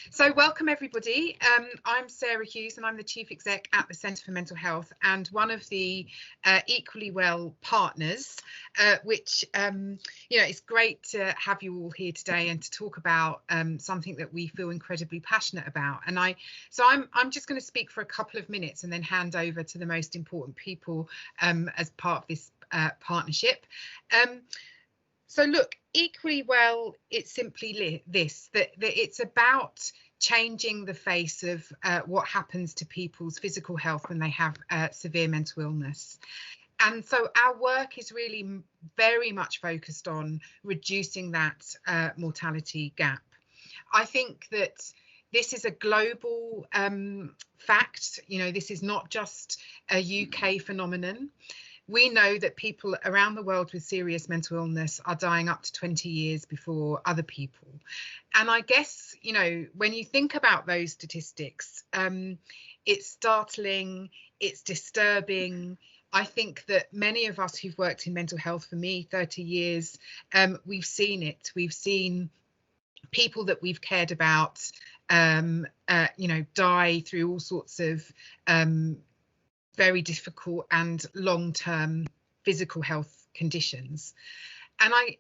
So welcome everybody. I'm Sarah Hughes and I'm the Chief Exec at the Centre for Mental Health and one of the Equally Well partners, which it's great to have you all here today and to talk about something that we feel incredibly passionate about. And I'm just going to speak for a couple of minutes and then hand over to the most important people as part of this partnership. So look, Equally Well, it's simply this, that it's about changing the face of what happens to people's physical health when they have severe mental illness. And so our work is really very much focused on reducing that mortality gap. I think that this is a global fact. You know, this is not just a UK phenomenon. We know that people around the world with serious mental illness are dying up to 20 years before other people. And I guess, you know, when you think about those statistics, it's startling, it's disturbing. I think that many of us who've worked in mental health, for me, 30 years, we've seen it. We've seen people that we've cared about, die through all sorts of very difficult and long-term physical health conditions. And I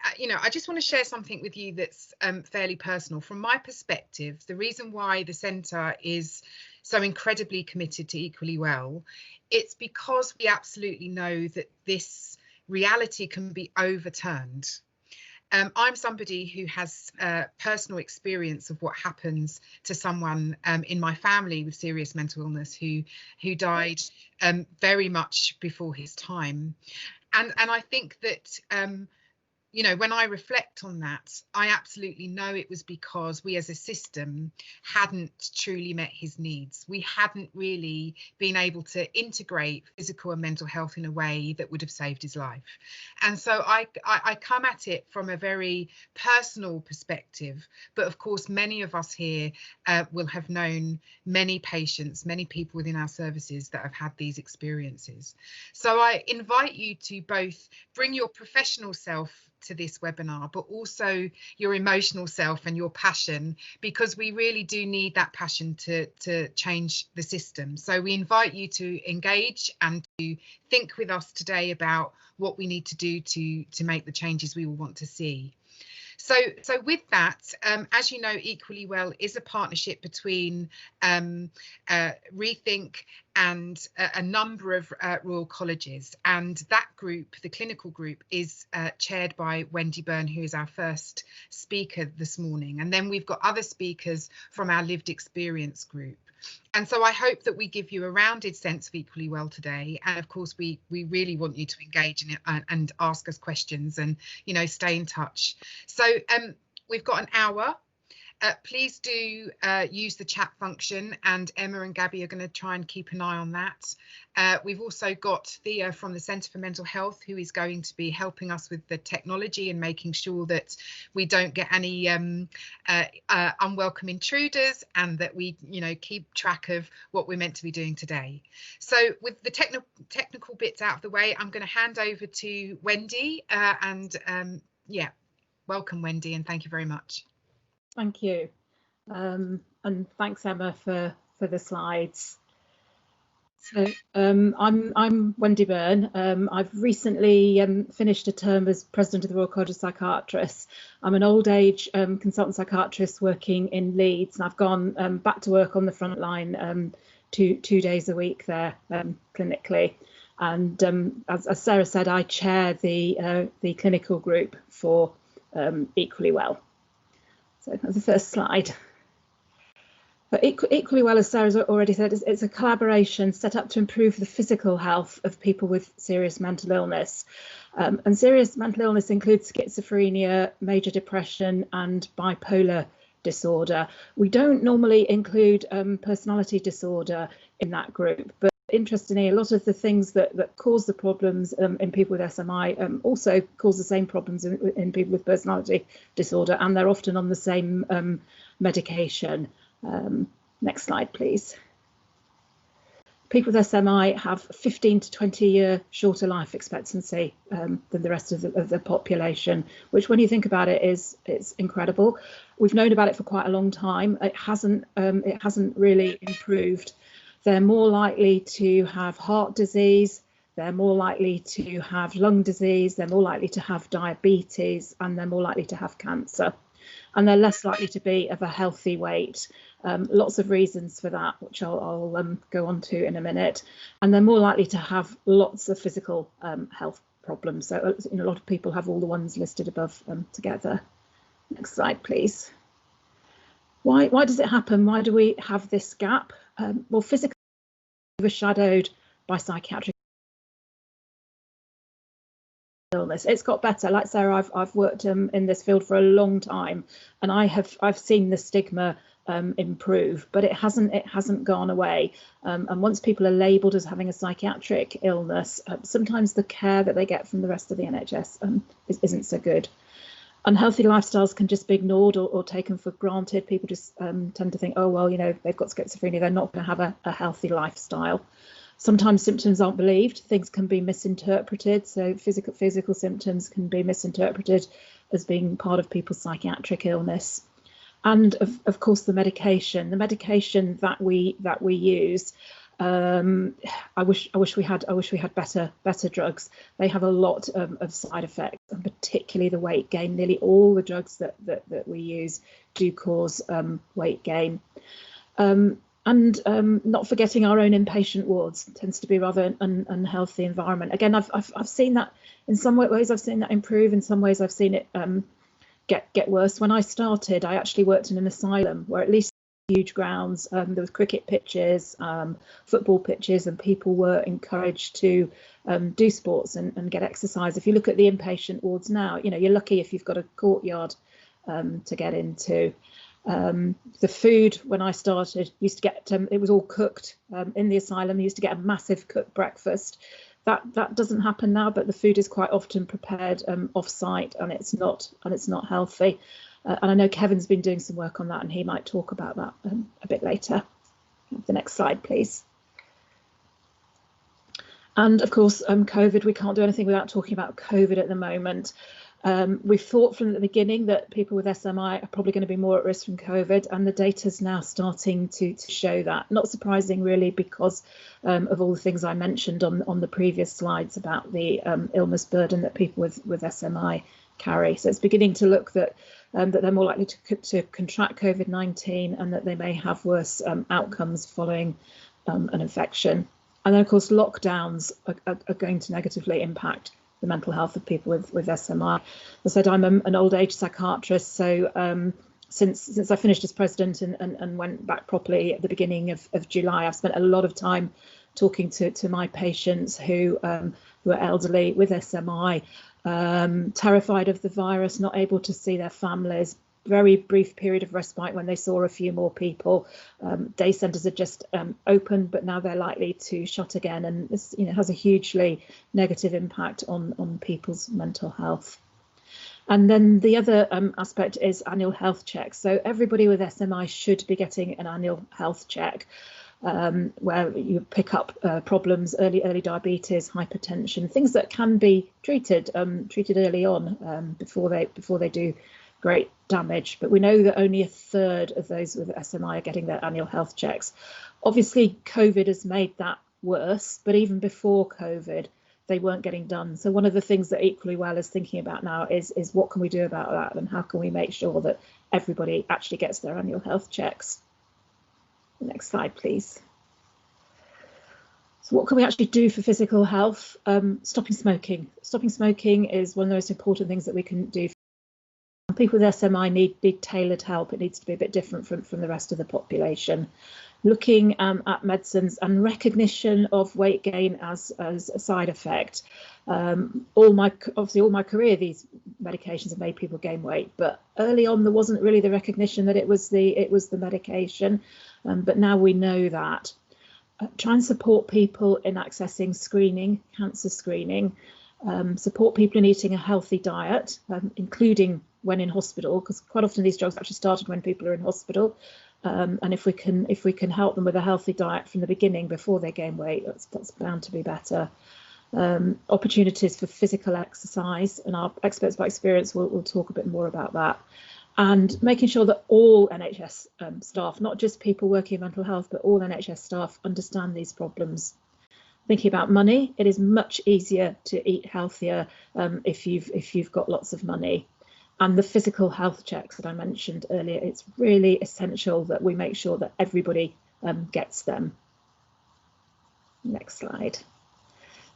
just want to share something with you that's fairly personal. From my perspective, the reason why the centre is so incredibly committed to Equally Well, it's because we absolutely know that this reality can be overturned. I'm somebody who has personal experience of what happens to someone in my family with serious mental illness who died very much before his time. And I think that, when I reflect on that, I absolutely know it was because we as a system hadn't truly met his needs. We hadn't really been able to integrate physical and mental health in a way that would have saved his life. And so I come at it from a very personal perspective. But of course, many of us here will have known many patients, many people within our services that have had these experiences. So I invite you to both bring your professional self to this webinar, but also your emotional self and your passion, because we really do need that passion to change the system. So we invite you to engage and to think with us today about what we need to do to make the changes we all want to see. So with that, as you know, Equally Well is a partnership between Rethink and a number of Royal Colleges, and that group, the clinical group, is chaired by Wendy Byrne, who is our first speaker this morning. And then we've got other speakers from our lived experience group. And so I hope that we give you a rounded sense of Equally Well today. And of course, we really want you to engage in it and ask us questions and, stay in touch. So we've got an hour. Please do use the chat function, and Emma and Gabby are going to try and keep an eye on that. We've also got Thea from the Centre for Mental Health, who is going to be helping us with the technology and making sure that we don't get any unwelcome intruders, and that we, keep track of what we're meant to be doing today. So with the technical bits out of the way, I'm going to hand over to Wendy, welcome Wendy, and thank you very much. Thank you, and thanks Emma for the slides. So I'm Wendy Byrne. I've recently finished a term as president of the Royal College of Psychiatrists. I'm an old age consultant psychiatrist working in Leeds, and I've gone back to work on the front line 2 days a week there clinically. And as Sarah said, I chair the clinical group for Equally Well. So that's the first slide. But Equally Well, as Sarah's already said, it's a collaboration set up to improve the physical health of people with serious mental illness. And serious mental illness includes schizophrenia, major depression and bipolar disorder. We don't normally include personality disorder in that group, but interestingly, a lot of the things that cause the problems in people with SMI also cause the same problems in people with personality disorder, and they're often on the same medication. Next slide, please. people with SMI have 15 to 20 year shorter life expectancy than the rest of the population, which, when you think about it, it's incredible. We've known about it for quite a long time. It hasn't really improved. They're more likely to have heart disease, they're more likely to have lung disease, they're more likely to have diabetes, and they're more likely to have cancer. And they're less likely to be of a healthy weight. Lots of reasons for that, which I'll go on to in a minute. And they're more likely to have lots of physical health problems. So a lot of people have all the ones listed above together. Next slide, please. Why does it happen? Why do we have this gap? Well, physical is overshadowed by psychiatric illness. It's got better. Like Sarah, I've worked in this field for a long time, and I've seen the stigma improve, but it hasn't gone away. And once people are labelled as having a psychiatric illness, sometimes the care that they get from the rest of the NHS isn't so good. Unhealthy lifestyles can just be ignored or taken for granted. People just tend to think, oh well, they've got schizophrenia, they're not going to have a healthy lifestyle. Sometimes symptoms aren't believed, things can be misinterpreted. So physical symptoms can be misinterpreted as being part of people's psychiatric illness. And of course the medication that we use. I wish we had better drugs. They have a lot of side effects, and particularly the weight gain. Nearly all the drugs that we use do cause weight gain. And not forgetting our own inpatient wards tends to be rather an unhealthy environment. Again, I've seen that in some ways. I've seen that improve. In some ways, I've seen it get worse. When I started, I actually worked in an asylum where at least huge grounds, there was cricket pitches, football pitches, and people were encouraged to do sports and get exercise. If you look at the inpatient wards now, you're lucky if you've got a courtyard to get into. The food, when I started, used to get it was all cooked in the asylum. You used to get a massive cooked breakfast. That doesn't happen now, but the food is quite often prepared off-site, and it's not healthy. And I know Kevin's been doing some work on that, and he might talk about that a bit later. The next slide, please. And of course, COVID, we can't do anything without talking about COVID at the moment. We've thought from the beginning that people with SMI are probably going to be more at risk from COVID, and the data's now starting to show that. Not surprising, really, because of all the things I mentioned on the previous slides about the illness burden that people with SMI carry. So it's beginning to look that they're more likely to contract COVID-19, and that they may have worse outcomes following an infection. And then, of course, lockdowns are going to negatively impact the mental health of people with SMI. As I said, I'm an old age psychiatrist, so since I finished as president and went back properly at the beginning of July, I've spent a lot of time talking to my patients who are elderly with SMI, terrified of the virus, not able to see their families. Very brief period of respite when they saw a few more people. Day centres are just open, but now they're likely to shut again, and this has a hugely negative impact on people's mental health. And then the other aspect is annual health checks. So everybody with SMI should be getting an annual health check, where you pick up problems, early diabetes, hypertension, things that can be treated early on before they do great damage. But we know that only a third of those with SMI are getting their annual health checks. Obviously, COVID has made that worse, but even before COVID, they weren't getting done. So one of the things that Equally Well is thinking about now is what can we do about that, and how can we make sure that everybody actually gets their annual health checks. Next slide, please. So what can we actually do for physical health? Stopping smoking. Stopping smoking is one of the most important things that we can do. People with SMI need tailored help. It needs to be a bit different from the rest of the population. Looking at medicines and recognition of weight gain as a side effect. All my career, these medications have made people gain weight, but early on there wasn't really the recognition that it was the medication, but now we know that. Try and support people in accessing screening, cancer screening. Support people in eating a healthy diet, including when in hospital, because quite often these drugs actually started when people are in hospital. And if we can help them with a healthy diet from the beginning before they gain weight, that's bound to be better. Opportunities for physical exercise, and our experts by experience will talk a bit more about that. And making sure that all NHS staff, not just people working in mental health, but all NHS staff understand these problems. Thinking about money, it is much easier to eat healthier if you've got lots of money. And the physical health checks that I mentioned earlier, it's really essential that we make sure that everybody gets them. Next slide.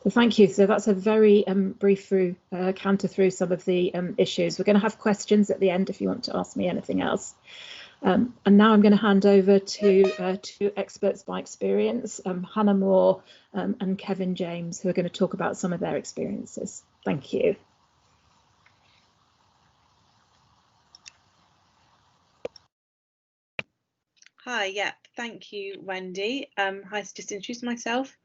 So thank you. So that's a very brief canter through some of the issues. We're going to have questions at the end if you want to ask me anything else. And now I'm going to hand over to two experts by experience, Hannah Moore and Kevin James, who are going to talk about some of their experiences. Thank you. Hi, yeah, thank you, Wendy. Hi, to just introduce myself.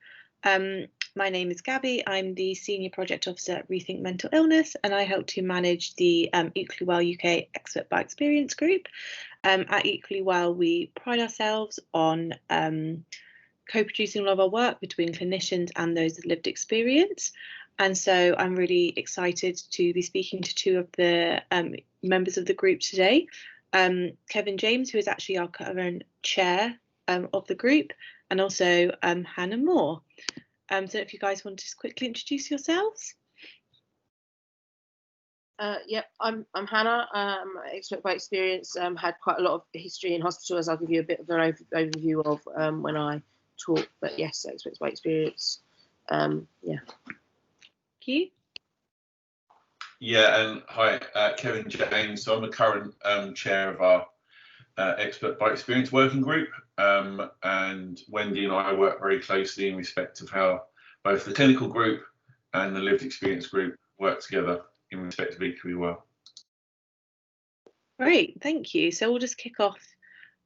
My name is Gabby. I'm the Senior Project Officer at Rethink Mental Illness, and I help to manage the Equally Well UK Expert by Experience group. At Equally Well, we pride ourselves on co-producing a lot of our work between clinicians and those with lived experience. And so I'm really excited to be speaking to two of the members of the group today. Kevin James, who is actually our current chair of the group, and also Hannah Moore. So if you guys want to just quickly introduce yourselves. Yep, I'm Hannah. Expert by experience. Had quite a lot of history in hospitals. I'll give you a bit of an overview of when I talk. But yes, expert by experience. Yeah. Thank you. Yeah, and hi, Kevin James. So I'm the current chair of our Expert by Experience working group, and Wendy and I work very closely in respect of how both the clinical group and the lived experience group work together in respect of Equally Well. Great, thank you. So we'll just kick off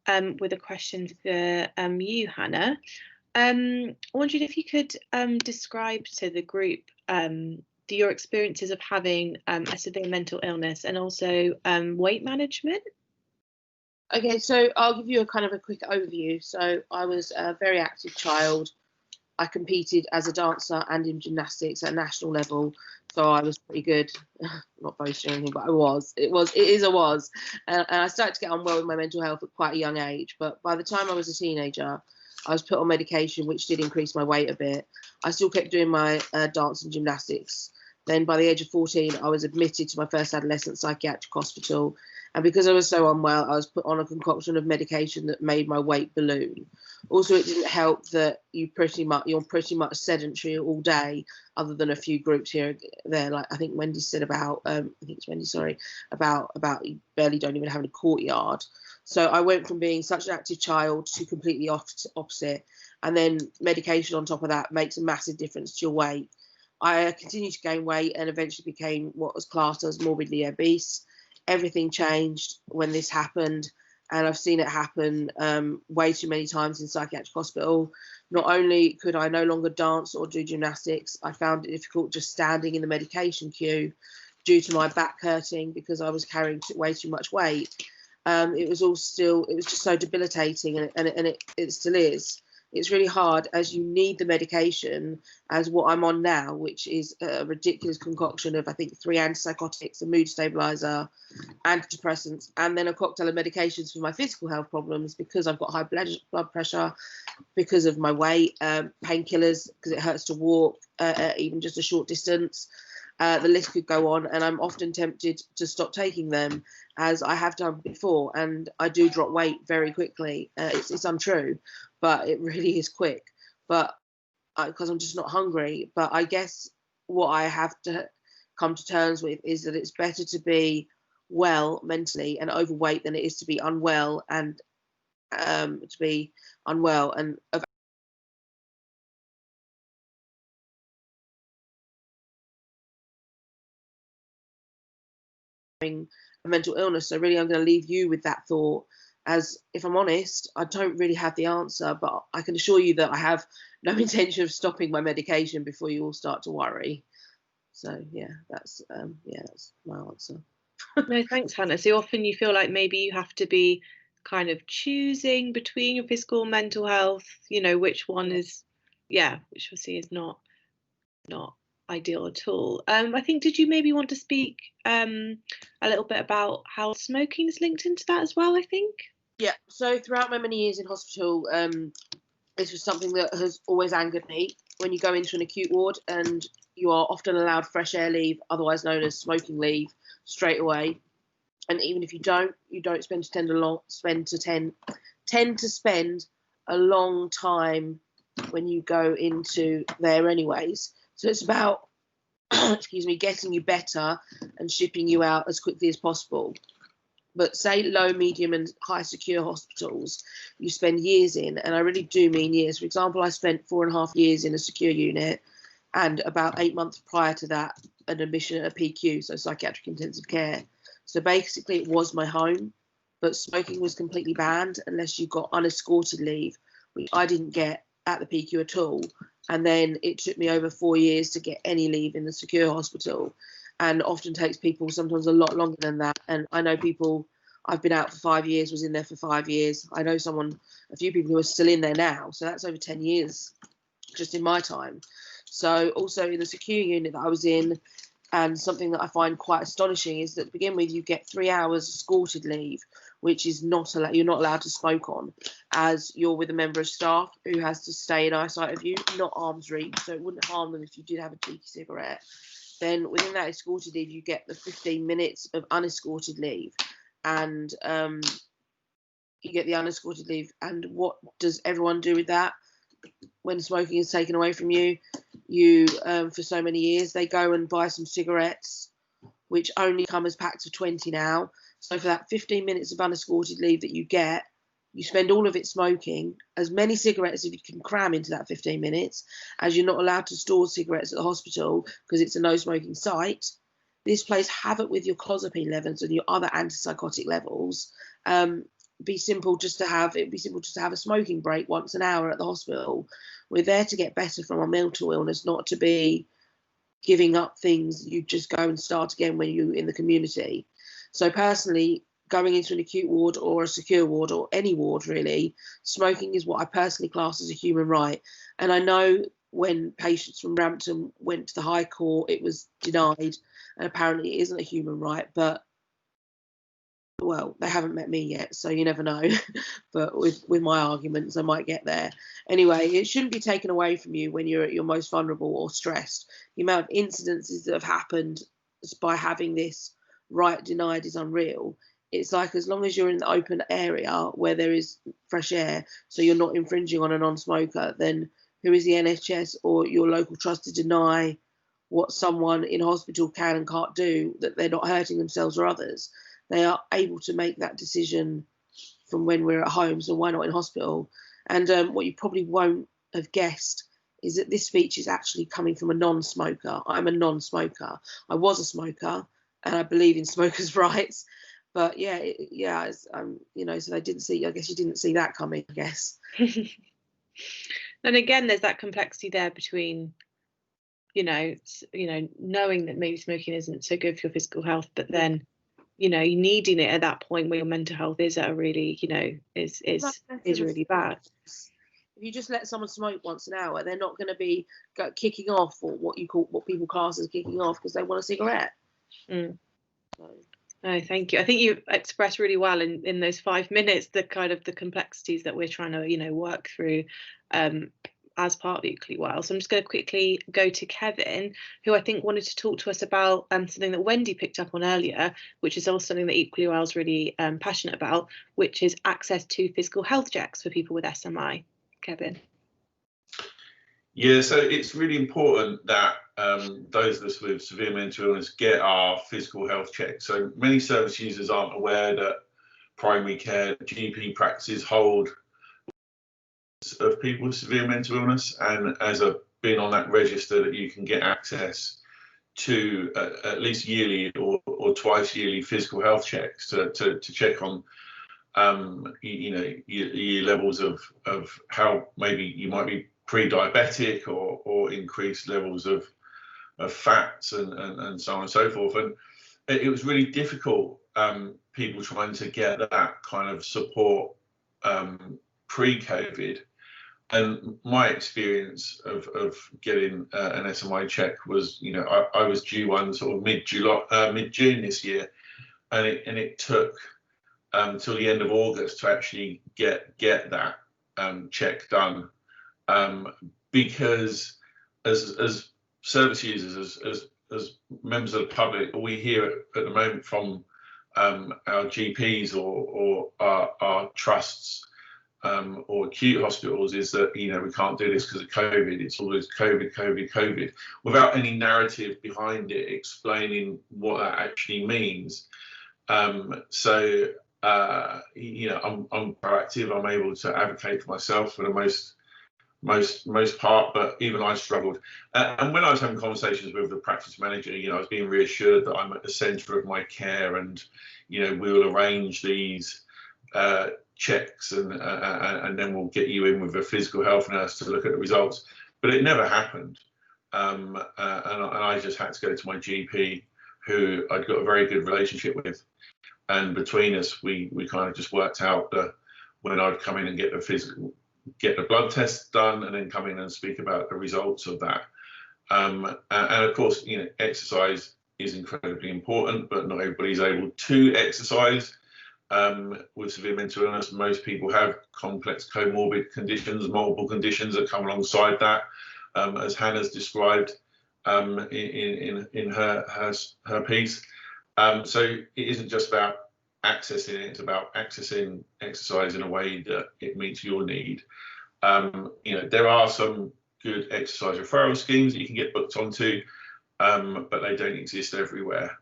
with a question for you, Hannah. I wondered if you could describe to the group your experiences of having a severe mental illness and also weight management. Okay, so I'll give you a kind of a quick overview. So I was a very active child. I competed as a dancer and in gymnastics at national level, so I was pretty good. Not boasting or anything, but I was. It is a was. And I started to get unwell with my mental health at quite a young age. But by the time I was a teenager, I was put on medication, which did increase my weight a bit. I still kept doing my dance and gymnastics. Then by the age of 14, I was admitted to my first adolescent psychiatric hospital. And because I was so unwell, I was put on a concoction of medication that made my weight balloon. Also, it didn't help that you're pretty much sedentary all day, other than a few groups here and there. Like I think Wendy said about, about you barely don't even have a courtyard. So I went from being such an active child to completely opposite. And then medication on top of that makes a massive difference to your weight. I continued to gain weight and eventually became what was classed as morbidly obese. Everything changed when this happened, and I've seen it happen way too many times in psychiatric hospital. Not only could I no longer dance or do gymnastics, I found it difficult just standing in the medication queue due to my back hurting because I was carrying way too much weight. It was just so debilitating, and it still is. It's really hard as you need the medication as what I'm on now, which is a ridiculous concoction of, I think, 3 antipsychotics, a mood stabilizer, antidepressants, and then a cocktail of medications for my physical health problems because I've got high blood pressure, because of my weight, painkillers because it hurts to walk, even just a short distance. The list could go on, and I'm often tempted to stop taking them, as I have done before, and I do drop weight very quickly. It's untrue, but it really is quick. But because I'm just not hungry. But I guess what I have to come to terms with is that it's better to be well mentally and overweight than it is to be unwell and a mental illness. So really, I'm going to leave you with that thought. As if I'm honest, I don't really have the answer, but I can assure you that I have no intention of stopping my medication before you all start to worry. So yeah, that's my answer. No, thanks, Hannah. So often you feel like maybe you have to be kind of choosing between your physical and mental health, you know, which one is, which obviously is not ideal at all. I think, did you maybe want to speak a little bit about how smoking is linked into that as well, I think? Yeah, so throughout my many years in hospital, this was something that has always angered me. When you go into an acute ward and you are often allowed fresh air leave, otherwise known as smoking leave, straight away. And even if you don't tend to spend a long time when you go into there anyways. So it's about, getting you better and shipping you out as quickly as possible. But say low, medium and high secure hospitals, you spend years in, and I really do mean years. For example, I spent 4.5 years in a secure unit, and about 8 months prior to that, an admission at a PQ, so psychiatric intensive care. So basically it was my home, but smoking was completely banned unless you got unescorted leave, which I didn't get at the PQ at all. And then it took me over 4 years to get any leave in the secure hospital, and often takes people sometimes a lot longer than that. And I know people, I've been out for 5 years, was in there for 5 years. I know a few people who are still in there now. So that's over 10 years just in my time. So also in the secure unit that I was in, and something that I find quite astonishing is that to begin with, you get 3 hours escorted leave, which is not allowed. You're not allowed to smoke on, as you're with a member of staff who has to stay in eyesight of you, not arm's reach. So it wouldn't harm them if you did have a cheeky cigarette. Then within that escorted leave, you get the 15 minutes of unescorted leave, and you get the unescorted leave. And what does everyone do with that? When smoking is taken away from you, for so many years, they go and buy some cigarettes, which only come as packs of 20 now. So for that 15 minutes of unescorted leave that you get, you spend all of it smoking as many cigarettes as you can cram into that 15 minutes, as you're not allowed to store cigarettes at the hospital because it's a no smoking site. This plays havoc with your clozapine levels and your other antipsychotic levels. It'd be simple just to have a smoking break once an hour at the hospital. We're there to get better from our mental illness, not to be giving up things you just go and start again when you're in the community. So personally, going into an acute ward or a secure ward or any ward really, smoking is what I personally class as a human right. And I know when patients from Rampton went to the High Court, it was denied, and apparently it isn't a human right, but well, they haven't met me yet, so you never know. But with my arguments, I might get there. Anyway, it shouldn't be taken away from you when you're at your most vulnerable or stressed. The amount of incidences that have happened by having this right denied is unreal. It's like, as long as you're in the open area where there is fresh air, so you're not infringing on a non-smoker, then who is the NHS or your local trust to deny what someone in hospital can and can't do, that they're not hurting themselves or others? They are able to make that decision from when we're at home, so why not in hospital? And what you probably won't have guessed is that this speech is actually coming from a non-smoker. I'm a non-smoker. I was a smoker, and I believe in smokers' rights. But so they didn't see. I guess you didn't see that coming, I guess. And again, there's that complexity there between, knowing that maybe smoking isn't so good for your physical health, but then, you needing it at that point where your mental health is at a really, is really bad. If you just let someone smoke once an hour, they're not going to be kicking off, or what people class as kicking off, because they want a cigarette. So. Oh, thank you. I think you expressed really well in those 5 minutes the kind of the complexities that we're trying to, work through as part of Equally Well. So I'm just going to quickly go to Kevin, who I think wanted to talk to us about something that Wendy picked up on earlier, which is also something that Equally Well is really passionate about, which is access to physical health checks for people with SMI. Kevin. Yeah, so it's really important that those of us with severe mental illness get our physical health checked. So many service users aren't aware that primary care GP practices hold of people with severe mental illness, and as a being on that register, that you can get access to at least yearly or twice yearly physical health checks to check on your levels of how maybe you might be pre-diabetic or increased levels of fats and so on and so forth. And it was really difficult people trying to get that kind of support pre-COVID. And my experience of getting an SMI check was, you know, I was due one sort of mid-June this year, and it took till the end of August to actually get that check done, because as service users, as members of the public, we hear at the moment from our GPs or our trusts or acute hospitals is that, you know, we can't do this because of COVID. It's always COVID, without any narrative behind it explaining what that actually means. So you know, I'm proactive. I'm able to advocate for myself for the most part, but even I struggled. And when I was having conversations with the practice manager, you know, I was being reassured that I'm at the centre of my care, and you know, we will arrange these checks, and then we'll get you in with a physical health nurse to look at the results. But it never happened, and I just had to go to my GP, who I'd got a very good relationship with, and between us, we kind of just worked out when I'd come in and get the blood test done, and then come in and speak about the results of that. And of course, you know, exercise is incredibly important, but not everybody's able to exercise. With severe mental illness, most people have complex comorbid conditions, multiple conditions that come alongside that, as Hannah's described in her piece. So it isn't just about accessing it, it's about accessing exercise in a way that it meets your need. You know, there are some good exercise referral schemes that you can get booked onto, but they don't exist everywhere.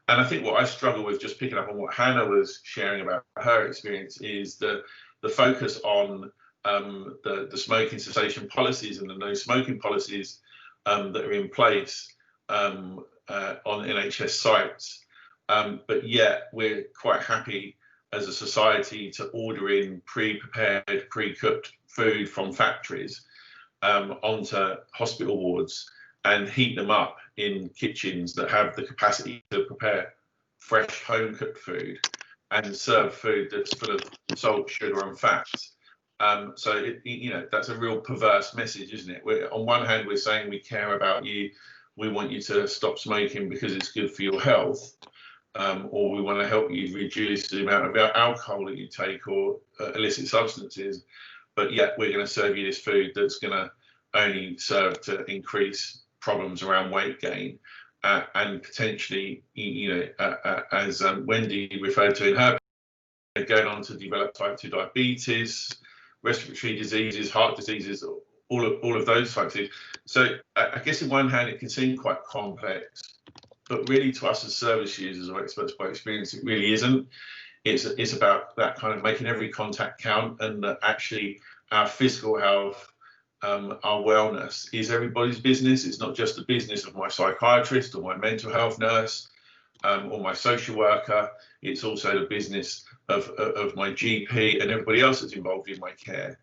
And I think what I struggle with, just picking up on what Hannah was sharing about her experience, is the focus on the smoking cessation policies and the no smoking policies that are in place on NHS sites. But yet we're quite happy as a society to order in pre-prepared, pre-cooked food from factories onto hospital wards and heat them up in kitchens that have the capacity to prepare fresh home cooked food and serve food that's full of salt, sugar and fat. So you know, that's a real perverse message, isn't it? On one hand, we're saying we care about you, we want you to stop smoking because it's good for your health, or we want to help you reduce the amount of alcohol that you take or illicit substances, but yet we're going to serve you this food that's going to only serve to increase problems around weight gain, and potentially, you know, as Wendy referred to in her, going on to develop type 2 diabetes, respiratory diseases, heart diseases, all of those types of things. So I guess on one hand it can seem quite complex, but really to us as service users or experts by experience, it really isn't. It's about that kind of making every contact count, and that actually our physical health, our wellness is everybody's business. It's not just the business of my psychiatrist or my mental health nurse or my social worker. It's also the business of my GP and everybody else that's involved in my care.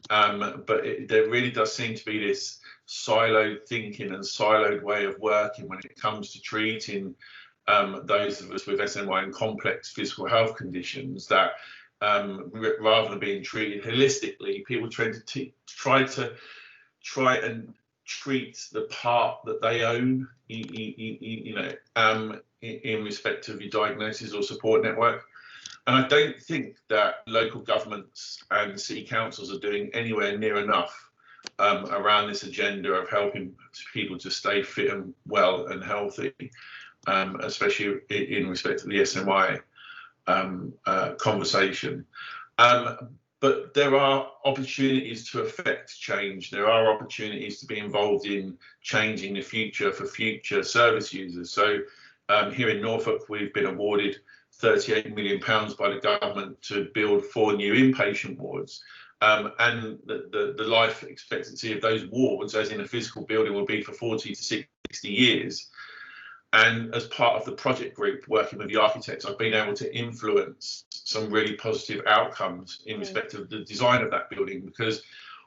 But there really does seem to be this siloed thinking and siloed way of working when it comes to treating those of us with SNY and complex physical health conditions, that rather than being treated holistically, people try and treat the part that they own, you know, in respect of your diagnosis or support network. And I don't think that local governments and city councils are doing anywhere near enough around this agenda of helping people to stay fit and well and healthy, especially in respect to the SMI conversation. But there are opportunities to affect change. There are opportunities to be involved in changing the future for future service users. So here in Norfolk, we've been awarded £38 million by the government to build 4 new inpatient wards. And the life expectancy of those wards, as in a physical building, will be for 40 to 60 years. And as part of the project group working with the architects, I've been able to influence some really positive outcomes in respect of the design of that building, because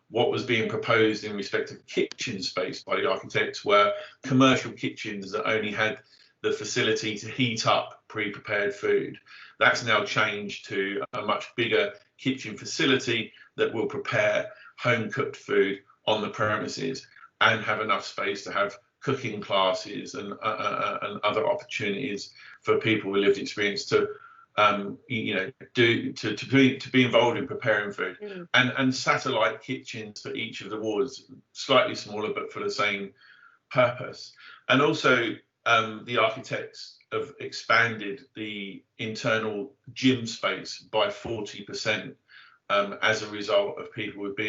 what was being proposed in respect of kitchen space by the architects were commercial kitchens that only had the facility to heat up pre-prepared food. That's now changed to a much bigger kitchen facility that will prepare home-cooked food on the premises and have enough space to have cooking classes and other opportunities for people with lived experience to to be involved in preparing food, and satellite kitchens for each of the wards, slightly smaller but for the same purpose. And also the architects have expanded the internal gym space by 40% as a result of people with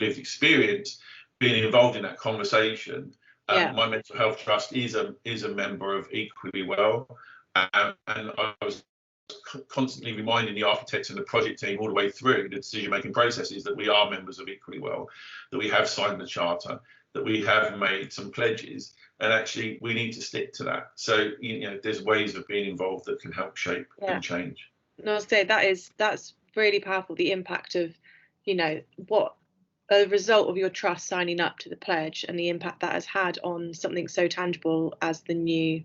lived experience being involved in that conversation. My mental health trust is a member of Equally Well, and I was constantly reminding the architects and the project team all the way through the decision-making processes that we are members of Equally Well, that we have signed the charter, that we have made some pledges, and actually we need to stick to that. So there's ways of being involved that can help shape and change. No, I'll say that's really powerful. The impact of what a result of your trust signing up to the pledge and the impact that has had on something so tangible as the new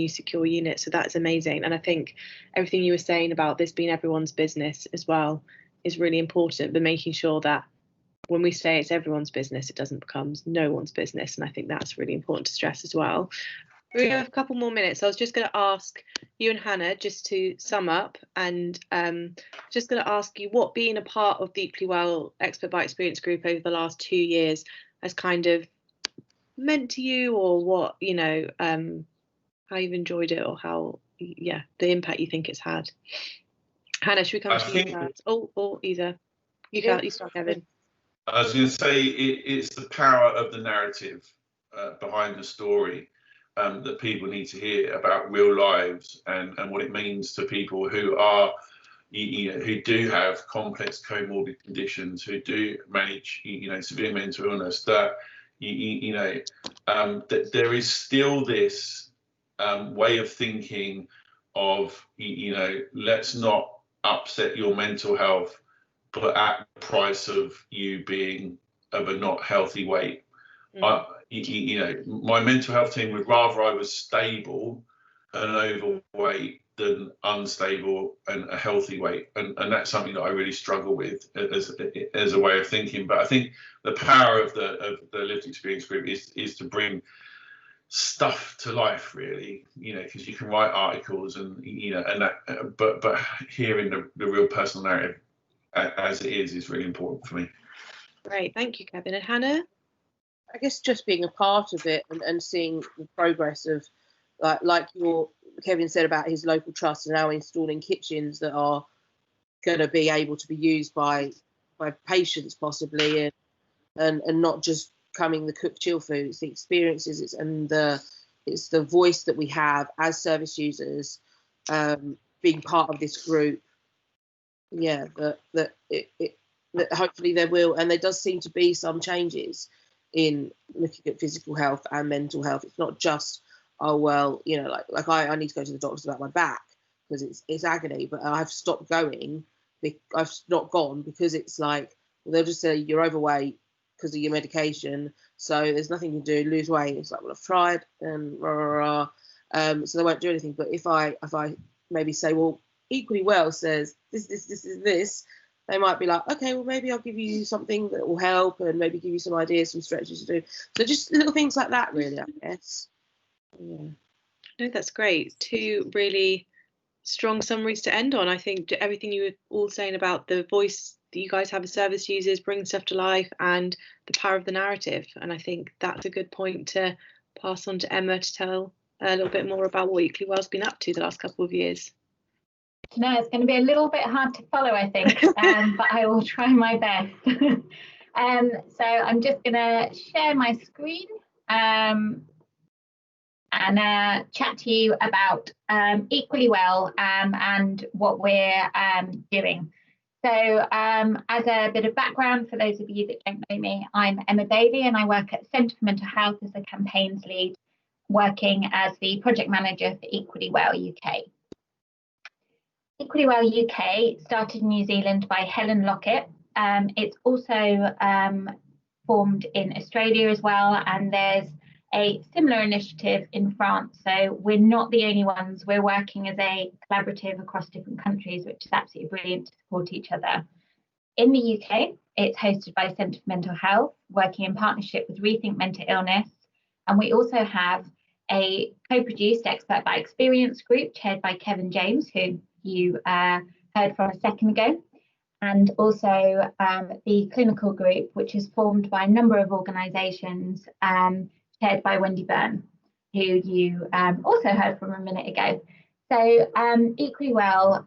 secure unit. So that's amazing. And I think everything you were saying about this being everyone's business as well is really important, but making sure that when we say it's everyone's business, it doesn't become no one's business. And I think that's really important to stress as well. We have a couple more minutes. I was just going to ask you and Hannah just to sum up, and just going to ask you what being a part of the Equally Well Expert by Experience group over the last 2 years has kind of meant to you, or what, how you've enjoyed it, or how, the impact you think it's had. Hannah, should we come to you first? Or either. You start, Kevin. I was going to say it's the power of the narrative behind the story that people need to hear about real lives and what it means to people who are, who do have complex comorbid conditions, who do manage, severe mental illness. That that there is still this way of thinking of, let's not upset your mental health, but at the price of you being of a not healthy weight. My mental health team would rather I was stable and overweight than unstable and a healthy weight, and that's something that I really struggle with as a way of thinking. But I think the power of the lived experience group is to bring stuff to life, really, because you can write articles and and that, but hearing the real personal narrative as it is really important for me. Great, thank you, Kevin. And Hannah? I guess just being a part of it and seeing the progress of, like Kevin said about his local trust and now installing kitchens that are going to be able to be used by patients possibly, and not just coming the cooked chill food. It's the experiences, it's the voice that we have as service users, being part of this group. That hopefully there will, and there does seem to be some changes in looking at physical health and mental health. It's not just, oh well, like I need to go to the doctors about my back because it's agony, but I've stopped going. I've not gone because it's like, well, they'll just say you're overweight because of your medication, so there's nothing you can do, lose weight. It's like, well, I've tried and so they won't do anything. But if I maybe say, well, Equally Well says this, they might be like, okay, well, maybe I'll give you something that will help and maybe give you some ideas, some stretches to do. So just little things like that, really, I guess. Yeah. No, that's great. 2 really strong summaries to end on. I think everything you were all saying about the voice that you guys have as service users, bring stuff to life, and the power of the narrative. And I think that's a good point to pass on to Emma to tell a little bit more about what Equally Well's been up to the last couple of years. No, it's going to be a little bit hard to follow, I think, but I will try my best. So I'm just going to share my screen and chat to you about Equally Well and what we're doing. So as a bit of background, for those of you that don't know me, I'm Emma Bailey and I work at Centre for Mental Health as a campaigns lead, working as the project manager for Equally Well UK. Equally Well UK started in New Zealand by Helen Lockett. It's also formed in Australia as well, and there's a similar initiative in France. So we're not the only ones. We're working as a collaborative across different countries, which is absolutely brilliant to support each other. In the UK, it's hosted by Centre for Mental Health, working in partnership with Rethink Mental Illness. And we also have a co-produced expert by experience group chaired by Kevin James, who you heard from a second ago. And also the clinical group, which is formed by a number of organisations, chaired by Wendy Byrne, who you also heard from a minute ago. So equally well,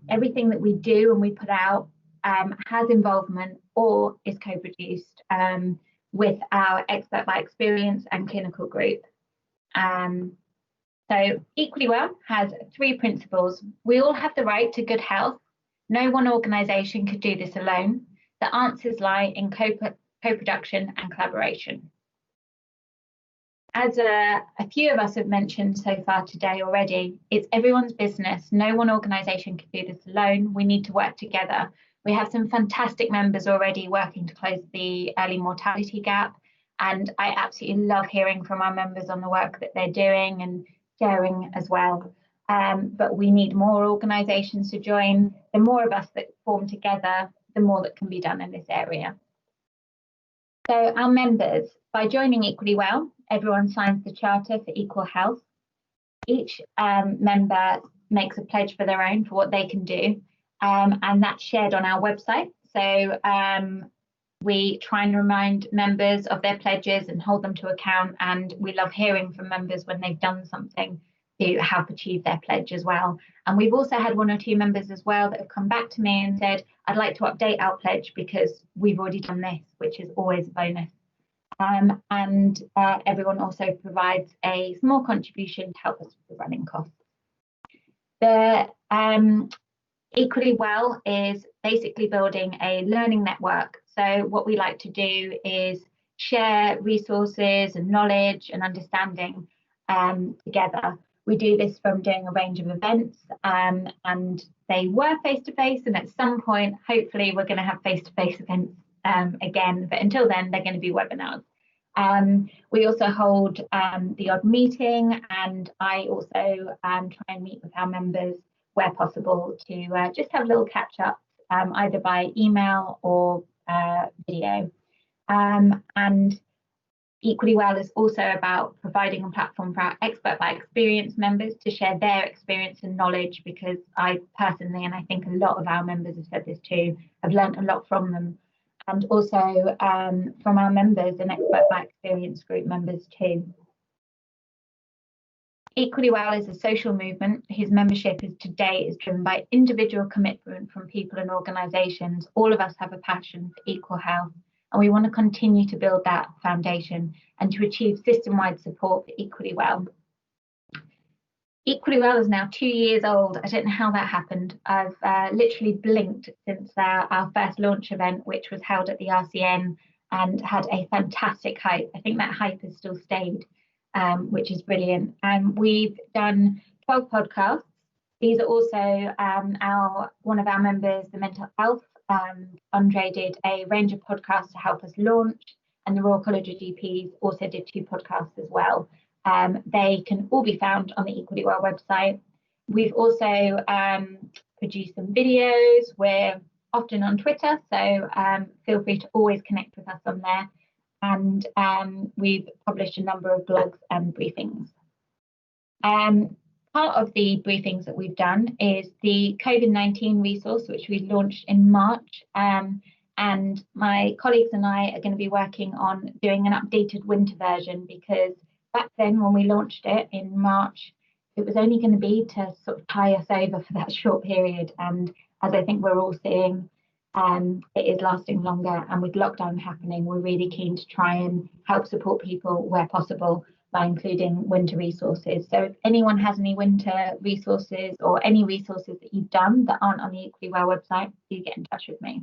everything that we do and we put out has involvement or is co-produced with our expert by experience and clinical group. So equally well has 3 principles. We all have the right to good health. No one organisation could do this alone. The answers lie in co-production and collaboration. As a few of us have mentioned so far today already, it's everyone's business. No one organisation could do this alone. We need to work together. We have some fantastic members already working to close the early mortality gap. And I absolutely love hearing from our members on the work that they're doing and sharing as well. But we need more organisations to join. The more of us that form together, the more that can be done in this area. So our members, by joining Equally Well, everyone signs the Charter for Equal Health. Each member makes a pledge for their own for what they can do, and that's shared on our website. So we try and remind members of their pledges and hold them to account, and we love hearing from members when they've done something to help achieve their pledge as well. And we've also had 1 or 2 members as well that have come back to me and said, I'd like to update our pledge because we've already done this, which is always a bonus. And everyone also provides a small contribution to help us with the running costs. The Equally Well is basically building a learning network. So what we like to do is share resources and knowledge and understanding together. We do this from doing a range of events, and they were face-to-face, and at some point, hopefully, we're going to have face-to-face events again, but until then, they're going to be webinars. We also hold the odd meeting, and I also try and meet with our members where possible to just have a little catch-up, either by email or video. And Equally Well is also about providing a platform for our expert by experience members to share their experience and knowledge, because I personally, and I think a lot of our members have said this too, have learned a lot from them, and also from our members and expert by experience group members too. Equally Well is a social movement whose membership today is driven by individual commitment from people and organisations. All of us have a passion for equal health, and we want to continue to build that foundation and to achieve system-wide support for Equally Well. Equally Well is now 2 years old. I don't know how that happened. I've literally blinked since our first launch event, which was held at the RCN and had a fantastic hype. I think that hype has still stayed, which is brilliant. We've done 12 podcasts. These are also one of our members, the Mental Health. Andre did a range of podcasts to help us launch, and the Royal College of GPs also did 2 podcasts as well. They can all be found on the Equally Well website. We've also produced some videos. We're often on Twitter, so feel free to always connect with us on there. And we've published a number of blogs and briefings. Part of the briefings that we've done is the COVID-19 resource, which we launched in March. And my colleagues and I are going to be working on doing an updated winter version, because back then when we launched it in March, it was only going to be to sort of tie us over for that short period. And as I think we're all seeing, it is lasting longer. And with lockdown happening, we're really keen to try and help support people where possible by including winter resources. So if anyone has any winter resources or any resources that you've done that aren't on the Equally Well website, do get in touch with me.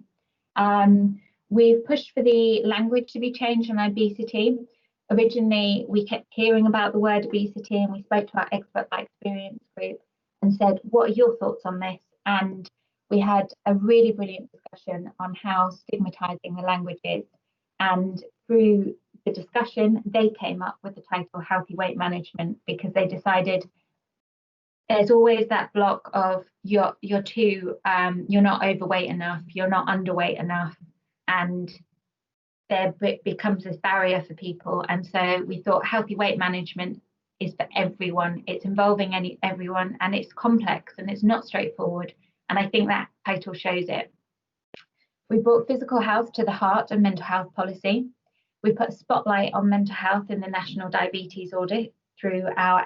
We've pushed for the language to be changed on obesity. Originally, we kept hearing about the word obesity, and we spoke to our expert by experience group and said, what are your thoughts on this? And we had a really brilliant discussion on how stigmatizing the language is. And through the discussion, they came up with the title Healthy Weight Management, because they decided there's always that block of you're not overweight enough, you're not underweight enough, and there becomes this barrier for people. And so we thought healthy weight management is for everyone. It's involving everyone, and it's complex and it's not straightforward. And I think that title shows it. We brought physical health to the heart of mental health policy. We put a spotlight on mental health in the National Diabetes Audit through our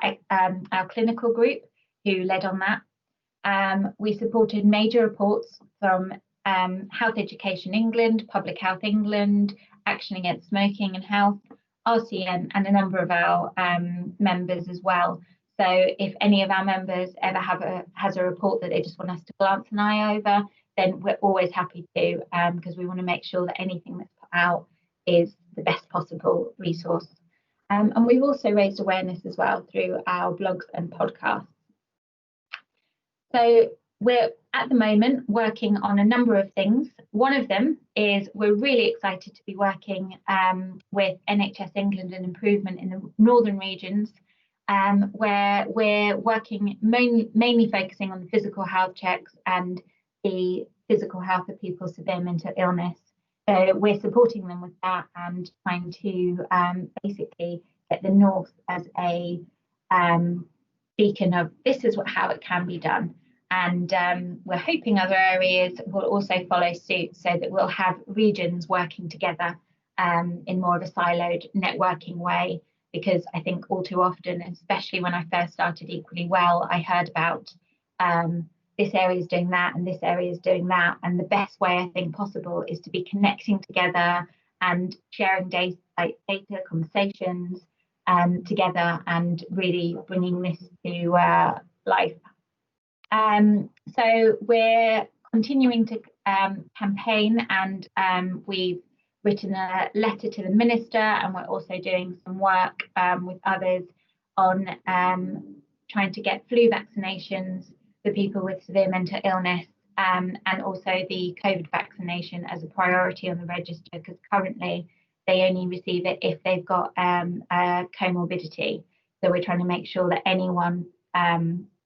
clinical group, who led on that. We supported major reports from Health Education England, Public Health England, Action Against Smoking and Health, RCN, and a number of our members as well. So if any of our members ever has a report that they just want us to glance an eye over, then we're always happy to, because we want to make sure that anything that's put out is the best possible resource. And we've also raised awareness as well through our blogs and podcasts. So we're at the moment working on a number of things. One of them is we're really excited to be working with NHS England and Improvement in the northern regions, where we're working mainly focusing on the physical health checks and the physical health of people with severe mental illness. So we're supporting them with that and trying to basically get the North as a beacon of this is how it can be done. And we're hoping other areas will also follow suit, so that we'll have regions working together in more of a siloed networking way. Because I think all too often, especially when I first started Equally Well, I heard about this area is doing that and this area is doing that. And the best way I think possible is to be connecting together and sharing data, conversations together, and really bringing this to life. So we're continuing to campaign, and we've written a letter to the minister, and we're also doing some work with others on trying to get flu vaccinations for people with severe mental illness, and also the COVID vaccination as a priority on the register, because currently they only receive it if they've got a comorbidity. So we're trying to make sure that anyone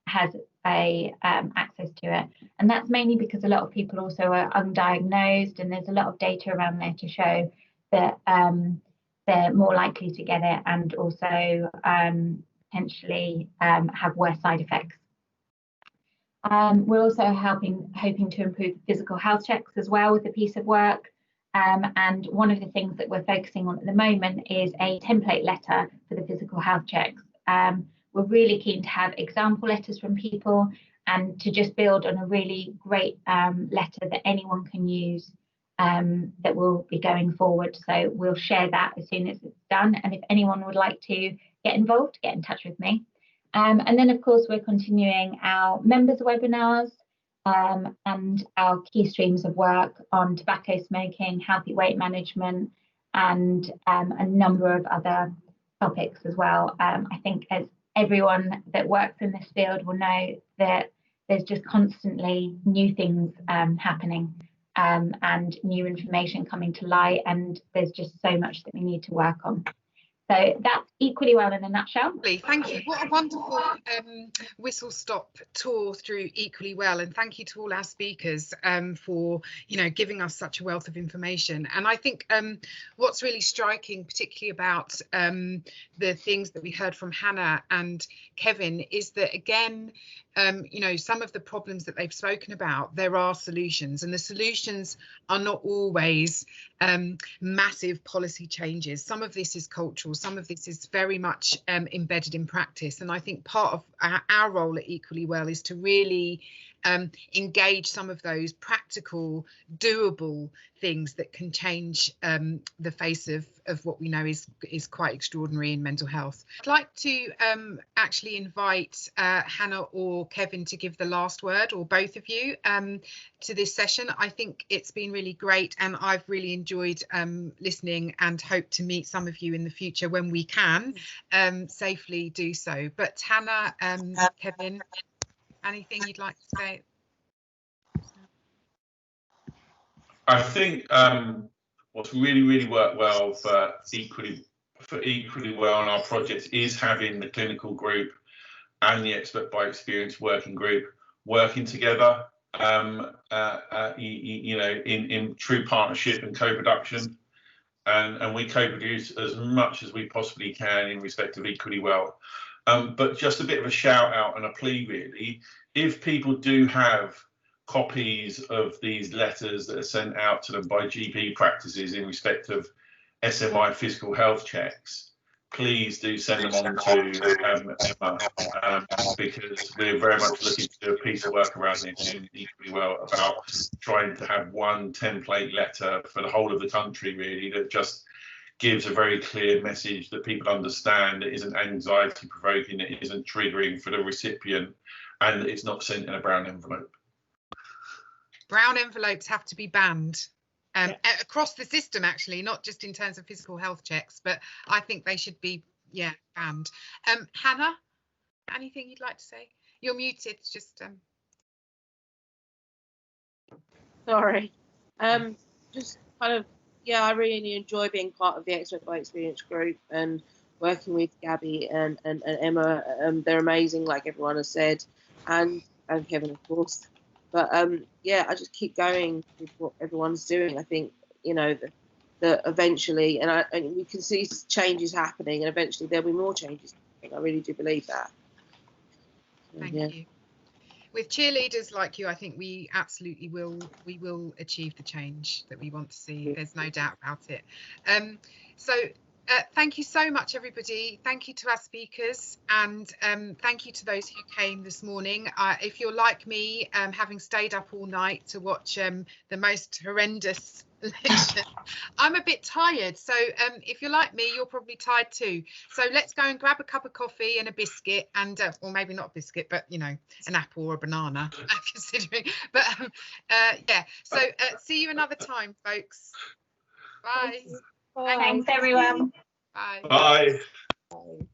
has access to it, and that's mainly because a lot of people also are undiagnosed, and there's a lot of data around there to show that they're more likely to get it, and also potentially have worse side effects. We're also hoping to improve physical health checks as well with a piece of work. And one of the things that we're focusing on at the moment is a template letter for the physical health checks. We're really keen to have example letters from people, and to just build on a really great letter that anyone can use that will be going forward. So we'll share that as soon as it's done. And if anyone would like to get involved, get in touch with me. And then, of course, we're continuing our members webinars and our key streams of work on tobacco smoking, healthy weight management, and a number of other topics as well. I think as everyone that works in this field will know, that there's just constantly new things happening and new information coming to light, and there's just so much that we need to work on. So that's Equally Well in a nutshell. Thank you. What a wonderful whistle-stop tour through Equally Well, and thank you to all our speakers for giving us such a wealth of information. And I think what's really striking, particularly about the things that we heard from Hannah and Kevin, is that again, some of the problems that they've spoken about, there are solutions, and the solutions are not always massive policy changes. Some of this is cultural, some of this is very much embedded in practice. And I think part of our role at Equally Well is to really engage some of those practical, doable things that can change the face of what we know is quite extraordinary in mental health. I'd like to actually invite Hannah or Kevin to give the last word, or both of you, to this session. I think it's been really great, and I've really enjoyed listening, and hope to meet some of you in the future when we can safely do so. But Hannah, Kevin, anything you'd like to say? I think what's really worked well for equally well on our projects is having the clinical group and the expert by experience working group working together, you know, in true partnership and co-production. And we co-produce as much as we possibly can in respect of equally well. But just a bit of a shout out and a plea, really, if people do have copies of these letters that are sent out to them by GP practices in respect of SMI physical health checks, please do send them on to Emma, because we're very much looking to do a piece of work around this equally well about trying to have one template letter for the whole of the country, really, that just gives a very clear message that people understand, it isn't anxiety provoking, it isn't triggering for the recipient, and it's not sent in a brown envelope. Brown envelopes have to be banned. Across the system, actually, not just in terms of physical health checks, but I think they should be, yeah, banned. Hannah, anything you'd like to say? You're muted, just Sorry. Just kind of, yeah, I really enjoy being part of the Expert by Experience group and working with Gabby and Emma. They're amazing, like everyone has said, and Kevin, of course. But yeah, I just keep going with what everyone's doing. I think, you know, that eventually, and we can see changes happening, and eventually there'll be more changes. I really do believe that. So, thank yeah. you. With cheerleaders like you, I think we absolutely will. We will achieve the change that we want to see. There's no doubt about it. So thank you so much, everybody. Thank you to our speakers, and thank you to those who came this morning. If you're like me, having stayed up all night to watch the most horrendous lecture, I'm a bit tired. So if you're like me, you're probably tired too. So let's go and grab a cup of coffee and a biscuit, and or maybe not a biscuit, but you know, an apple or a banana, considering. But yeah. So see you another time, folks. Bye. Thanks, everyone. Bye. Bye. Bye.